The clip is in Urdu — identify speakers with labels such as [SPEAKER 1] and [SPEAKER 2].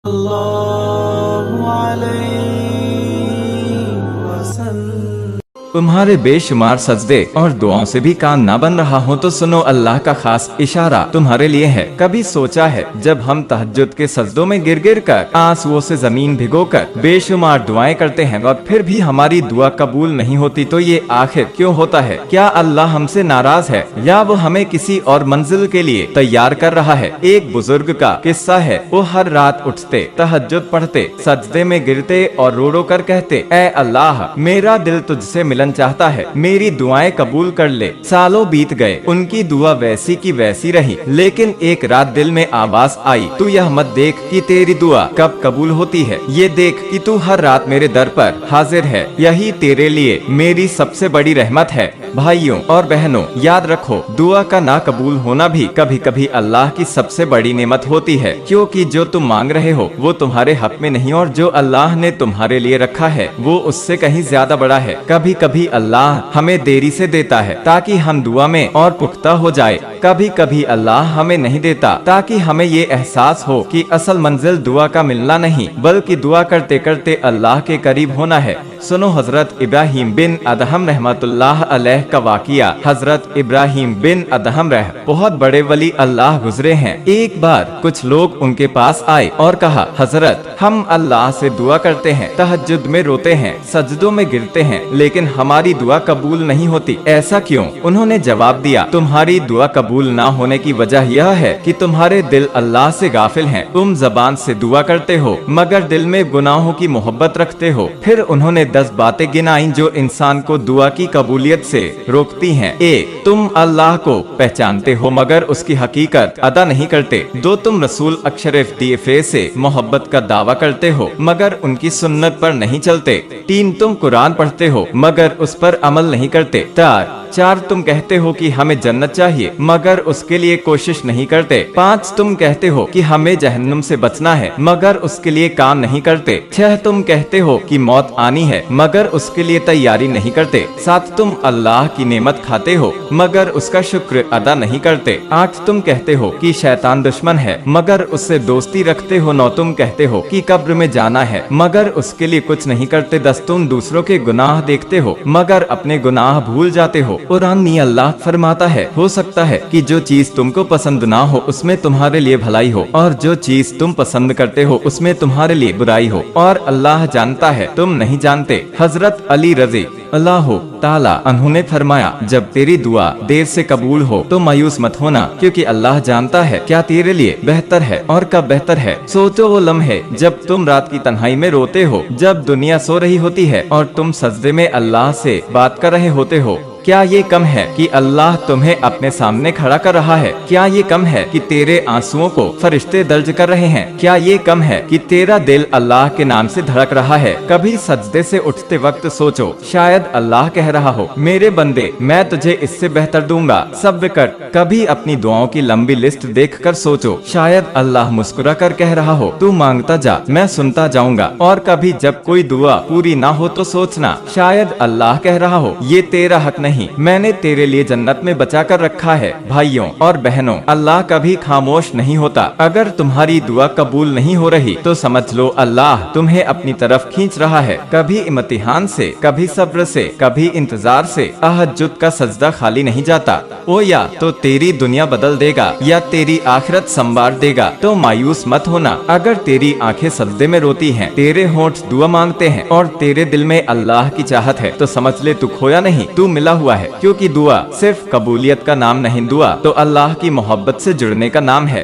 [SPEAKER 1] اللہ علیہ وسلم۔
[SPEAKER 2] تمہارے بے شمار سجدے اور دعاؤں سے بھی کام نہ بن رہا ہو تو سنو، اللہ کا خاص اشارہ تمہارے لیے ہے۔ کبھی سوچا ہے جب ہم تہجد کے سجدوں میں گر گر کر آنسوؤں سے زمین بھگو کر بے شمار دعائیں کرتے ہیں اور پھر بھی ہماری دعا قبول نہیں ہوتی تو یہ آخر کیوں ہوتا ہے؟ کیا اللہ ہم سے ناراض ہے یا وہ ہمیں کسی اور منزل کے لیے تیار کر رہا ہے؟ ایک بزرگ کا قصہ ہے، وہ ہر رات اٹھتے، تہجد پڑھتے، سجدے میں گرتے اور رو رو کر کہتے، اے اللہ، میرا دل تجھ سے ملن چاہتا ہے، میری دعائیں قبول کر لے۔ سالوں بیت گئے، ان کی دعا ویسی کی ویسی رہی، لیکن ایک رات دل میں آواز آئی، تو یہ مت دیکھ کہ تیری دعا کب قبول ہوتی ہے، یہ دیکھ کہ تو ہر رات میرے در پر حاضر ہے، یہی تیرے لیے میری سب سے بڑی رحمت ہے۔ بھائیوں اور بہنوں، یاد رکھو، دعا کا نہ قبول ہونا بھی کبھی کبھی اللہ کی سب سے بڑی نعمت ہوتی ہے، کیونکہ جو تم مانگ رہے ہو وہ تمہارے حق میں نہیں، اور جو اللہ نے تمہارے لیے رکھا ہے وہ اس سے کہیں زیادہ بڑا ہے۔ کبھی کبھی اللہ ہمیں دیری سے دیتا ہے تاکہ ہم دعا میں اور پختہ ہو جائے، کبھی کبھی اللہ ہمیں نہیں دیتا تاکہ ہمیں یہ احساس ہو کہ اصل منزل دعا کا ملنا نہیں بلکہ دعا کرتے کرتے اللہ کے قریب ہونا ہے۔ سنو حضرت ابراہیم بن ادہم رحمت اللہ علیہ کا واقعہ۔ حضرت ابراہیم بن ادہم بہت بڑے ولی اللہ گزرے ہیں۔ ایک بار کچھ لوگ ان کے پاس آئے اور کہا، حضرت، ہم اللہ سے دعا کرتے ہیں، تہجد میں روتے ہیں، سجدوں میں گرتے ہیں، لیکن ہماری دعا قبول نہیں ہوتی، ایسا کیوں؟ انہوں نے جواب دیا، تمہاری دعا قبول نہ ہونے کی وجہ یہ ہے کہ تمہارے دل اللہ سے غافل ہیں۔ تم زبان سے دعا کرتے ہو مگر دل میں گناہوں کی محبت رکھتے ہو۔ پھر انہوں نے 10 باتیں گنائیں جو انسان کو دعا کی قبولیت سے روکتی ہیں۔ 1، تم اللہ کو پہچانتے ہو مگر اس کی حقیقت ادا نہیں کرتے۔ 2، تم رسول اشرف DFA سے محبت کا دعویٰ کرتے ہو مگر ان کی سنت پر نہیں چلتے۔ 3، تم قرآن پڑھتے ہو مگر اس پر عمل نہیں کرتے۔ 4، تم کہتے ہو کہ ہمیں جنت چاہیے مگر اس کے لیے کوشش نہیں کرتے۔ 5، تم کہتے ہو کہ ہمیں جہنم سے بچنا ہے مگر اس کے لیے کام نہیں کرتے۔ 6، تم کہتے ہو کہ موت آنی ہے مگر اس کے لیے تیاری نہیں کرتے۔ 7، تم اللہ کی نعمت کھاتے ہو مگر اس کا شکر ادا نہیں کرتے۔ 8، تم کہتے ہو کہ شیطان دشمن ہے مگر اس سے دوستی رکھتے ہو۔ 9، تم کہتے ہو کہ قبر میں جانا ہے مگر اس کے لیے کچھ نہیں کرتے۔ 10، تم دوسروں کے گناہ دیکھتے ہو مگر اپنے گناہ بھول جاتے ہو۔ قرآن میں اللہ فرماتا ہے، ہو سکتا ہے کہ جو چیز تم کو پسند نہ ہو اس میں تمہارے لیے بھلائی ہو، اور جو چیز تم پسند کرتے ہو اس میں تمہارے لیے برائی ہو، اور اللہ جانتا ہے تم نہیں جانتے۔ حضرت علی رضی اللہ تعالیٰ عنہ نے فرمایا، جب تیری دعا دیر سے قبول ہو تو مایوس مت ہونا، کیونکہ اللہ جانتا ہے کیا تیرے لیے بہتر ہے اور کب بہتر ہے۔ سوچو وہ لمحے جب تم رات کی تنہائی میں روتے ہو، جب دنیا سو رہی ہوتی ہے اور تم سجدے میں اللہ سے بات کر رہے ہوتے ہو۔ کیا یہ کم ہے کہ اللہ تمہیں اپنے سامنے کھڑا کر رہا ہے؟ کیا یہ کم ہے کہ تیرے آنسوؤں کو فرشتے درج کر رہے ہیں؟ کیا یہ کم ہے کہ تیرا دل اللہ کے نام سے دھڑک رہا ہے؟ کبھی سجدے سے اٹھتے وقت سوچو، شاید اللہ کہہ رہا ہو، میرے بندے، میں تجھے اس سے بہتر دوں گا، صبر کر۔ کبھی اپنی دعاؤں کی لمبی لسٹ دیکھ کر سوچو، شاید اللہ مسکرا کر کہہ رہا ہو، تو مانگتا جا، میں سنتا جاؤں گا۔ اور کبھی جب کوئی دعا پوری نہ ہو تو سوچنا، شاید اللہ کہہ رہا ہو، یہ تیرا حق نہیں، میں نے تیرے لیے جنت میں بچا کر رکھا ہے۔ بھائیوں اور بہنوں، اللہ کبھی خاموش نہیں ہوتا۔ اگر تمہاری دعا قبول نہیں ہو رہی تو سمجھ لو اللہ تمہیں اپنی طرف کھینچ رہا ہے، کبھی امتحان سے، کبھی صبر سے، کبھی انتظار سے۔ تہجد کا سجدہ خالی نہیں جاتا، وہ یا تو تیری دنیا بدل دے گا یا تیری آخرت سنوار دے گا۔ تو مایوس مت ہونا، اگر تیری آنکھیں سجدے میں روتی ہیں، تیرے ہونٹ دعا مانگتے ہیں اور تیرے دل میں اللہ کی چاہت ہے، تو سمجھ لے تو کھویا نہیں، تو ملا ہوا ہے، کیونکہ دعا صرف قبولیت کا نام نہیں، دعا تو اللہ کی محبت سے جڑنے کا نام ہے۔